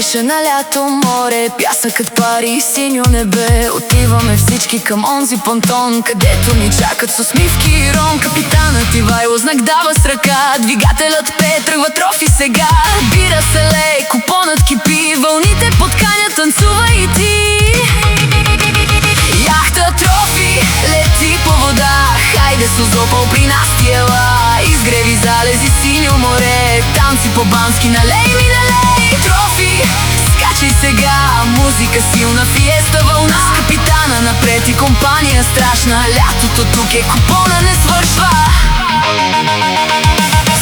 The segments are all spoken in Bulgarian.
Мирише на лято море, пясъкът пари и синьо небе. Отиваме всички към онзи понтон, където ни чакат с усмивки и рон. Капитанът Ивайло знак дава с ръка, двигателят пее, тръгва Трофи сега. Бира се лей, купонът кипи, вълните подканят, танцува и ти. Яхта Трофи лети по вода, хайде Созопол при нас ти ела. Изгреви залези, синьо море, танци по-бански, налей ми налей. Трофи, скачай сега, музика силна, фиеста вълна. С капитана напред и компания страшна, лятото тук е, купона не свършва.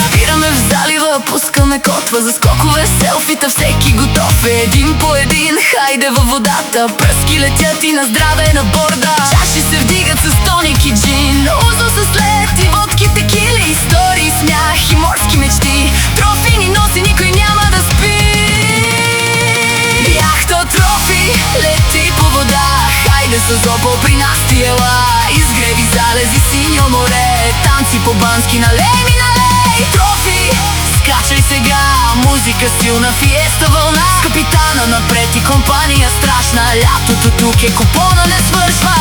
Спираме в залива, пускаме котва за скокове, селфита, всеки готов е един по един. Хайде във водата, пръски летят и на здраве на борда. Чаши се вдигат с тоник и джин, узо с лед и водки, текили, истории, смях и морски мечти. Трофи ни носи, никой няма да спи. Яхта Трофи лети по вода, хайде Созопол при нас ти ела. Изгреви залези, синьо море, танци по-бански, налей ми налей. Трофи, скачай сега, музика силна, фиеста вълна. С капитана напред и компания страшна, лятото тук е, купона не свършва.